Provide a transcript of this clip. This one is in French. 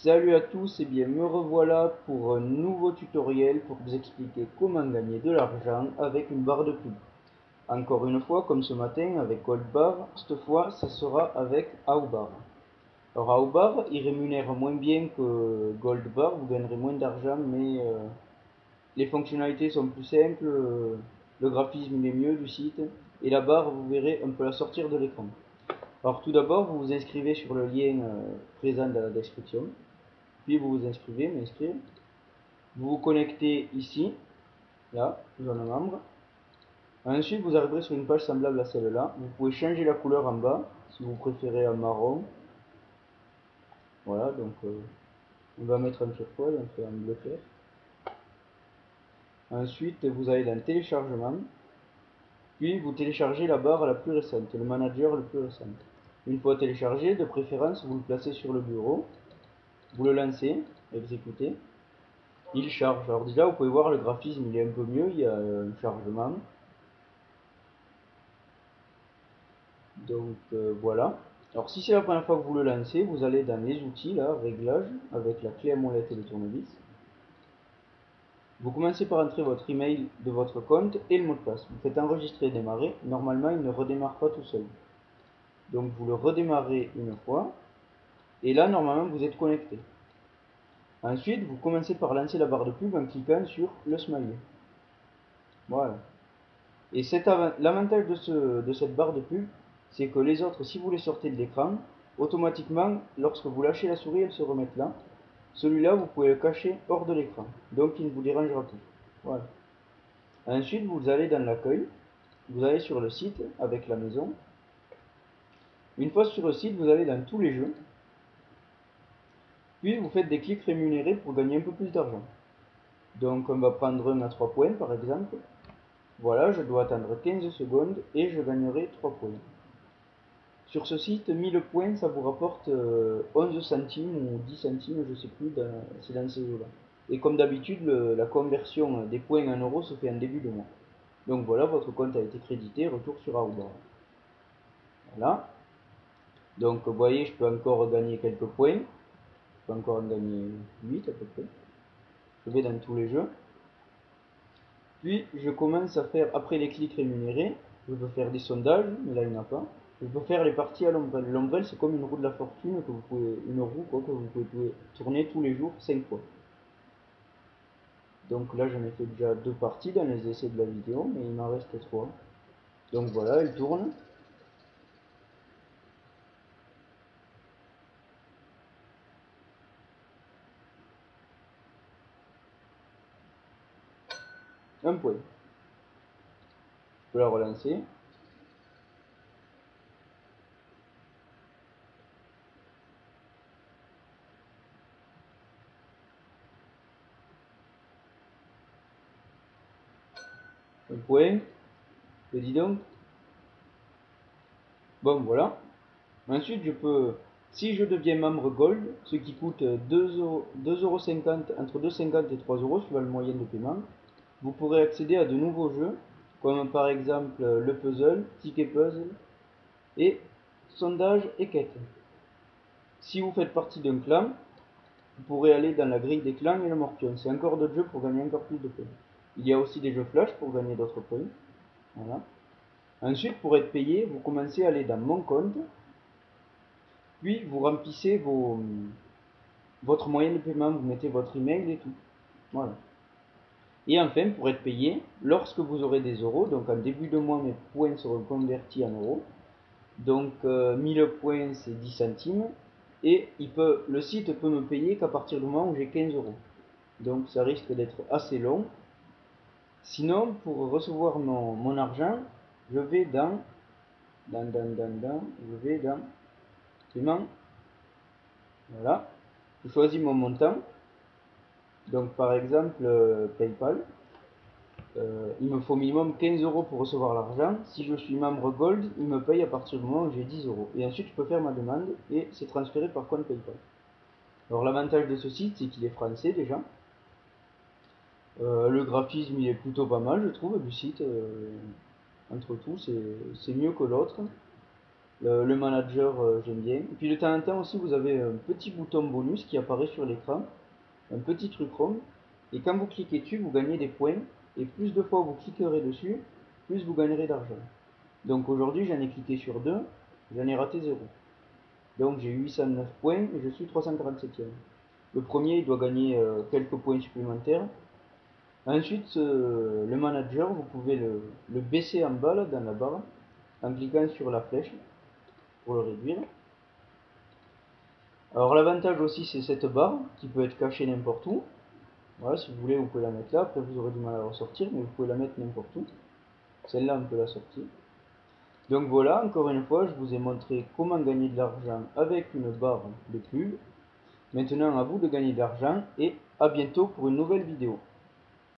Salut à tous et bien me revoilà pour un nouveau tutoriel pour vous expliquer comment gagner de l'argent avec une barre de pub. Encore une fois, comme ce matin avec Goldbar, cette fois ça sera avec Aubar. Alors Aubar, il rémunère moins bien que Goldbar, vous gagnerez moins d'argent mais les fonctionnalités sont plus simples, le graphisme il est mieux du site et la barre vous verrez on peut la sortir de l'écran. Alors tout d'abord vous vous inscrivez sur le lien présent dans la description. Puis vous vous inscrivez, m'inscrire. Vous vous connectez ici, là, zone membre. Ensuite, vous arriverez sur une page semblable à celle-là. Vous pouvez changer la couleur en bas, si vous préférez un marron. Voilà, donc on va mettre un turquoise, on fait un bleu clair. Ensuite, vous allez dans téléchargement. Puis vous téléchargez la barre la plus récente, le manager le plus récent. Une fois téléchargé, de préférence, vous le placez sur le bureau. Vous le lancez, exécutez. Il charge. Alors déjà, vous pouvez voir le graphisme, il est un peu mieux, il y a un chargement. Donc voilà. Alors si c'est la première fois que vous le lancez, vous allez dans les outils, là, réglages, avec la clé à molette et le tournevis. Vous commencez par entrer votre email de votre compte et le mot de passe. Vous faites enregistrer et démarrer. Normalement, il ne redémarre pas tout seul. Donc vous le redémarrez une fois. Et là, normalement, vous êtes connecté. Ensuite, vous commencez par lancer la barre de pub en cliquant sur le smiley. Voilà. Et l'avantage de cette barre de pub, c'est que les autres, si vous les sortez de l'écran, automatiquement, lorsque vous lâchez la souris, elles se remettent là. Celui-là, vous pouvez le cacher hors de l'écran, donc il ne vous dérangera plus. Voilà. Ensuite, vous allez dans l'accueil, vous allez sur le site avec la maison. Une fois sur le site, vous allez dans tous les jeux, puis vous faites des clics rémunérés pour gagner un peu plus d'argent. Donc on va prendre un à 3 points par exemple. Voilà, je dois attendre 15 secondes et je gagnerai 3 points. Sur ce site, 1000 points, ça vous rapporte 11 centimes ou 10 centimes, je sais plus, c'est dans ces eaux-là. Et comme d'habitude, la conversion des points en euros se fait en début de mois. Donc voilà, votre compte a été crédité, retour sur Outdoor. Voilà. Donc vous voyez, je peux encore gagner quelques points. Je peux encore en gagner 8 à peu près. Je vais dans tous les jeux. Puis je commence à faire, après les clics rémunérés, je peux faire des sondages, mais là il n'y en a pas. Je peux faire les parties à l'ombrelle. L'ombrelle c'est comme une roue de la fortune que vous pouvez, une roue quoi, que vous pouvez tourner tous les jours 5 fois. Donc là j'en ai fait déjà 2 parties dans les essais de la vidéo, mais il m'en reste 3. Donc voilà, elle tourne. Un point. Je peux la relancer. Un point. Je dis donc. Bon voilà. Ensuite je peux, si je deviens membre Gold, ce qui coûte 2,50 €, entre 2,50 et 3 € suivant le moyen de paiement, vous pourrez accéder à de nouveaux jeux, comme par exemple le puzzle, ticket puzzle, et sondage et quête. Si vous faites partie d'un clan, vous pourrez aller dans la grille des clans et le morpion. C'est encore d'autres jeux pour gagner encore plus de points. Il y a aussi des jeux flash pour gagner d'autres points. Voilà. Ensuite, pour être payé, vous commencez à aller dans mon compte, puis vous remplissez votre moyen de paiement, vous mettez votre email et tout. Voilà. Et enfin, pour être payé, lorsque vous aurez des euros, donc en début de mois, mes points seront convertis en euros. Donc 1000 points, c'est 10 centimes. Et le site peut me payer qu'à partir du moment où j'ai 15 euros. Donc ça risque d'être assez long. Sinon, pour recevoir mon argent, je vais je vais dans paiement. Voilà. Je choisis mon montant. Donc par exemple, PayPal. Il me faut minimum 15 € pour recevoir l'argent. Si je suis membre Gold, il me paye à partir du moment où j'ai 10 €. Et ensuite, je peux faire ma demande et c'est transféré par compte PayPal. Alors l'avantage de ce site, c'est qu'il est français déjà. Le graphisme, il est plutôt pas mal, je trouve, du site. Entre tout, c'est mieux que l'autre. Le manager, j'aime bien. Et puis de temps en temps aussi, vous avez un petit bouton bonus qui apparaît sur l'écran, un petit truc rond. Et quand vous cliquez dessus, vous gagnez des points. Et plus de fois vous cliquerez dessus, plus vous gagnerez d'argent. Donc aujourd'hui, j'en ai cliqué sur 2, j'en ai raté 0. Donc j'ai 809 points et je suis 347ème. Le premier, il doit gagner quelques points supplémentaires. Ensuite, le manager, vous pouvez le baisser en bas là, dans la barre en cliquant sur la flèche pour le réduire. Alors l'avantage aussi, c'est cette barre qui peut être cachée n'importe où. Voilà, si vous voulez, vous pouvez la mettre là. Après, vous aurez du mal à la ressortir, mais vous pouvez la mettre n'importe où. Celle-là, on peut la sortir. Donc voilà, encore une fois, je vous ai montré comment gagner de l'argent avec une barre de pub. Maintenant, à vous de gagner de l'argent et à bientôt pour une nouvelle vidéo.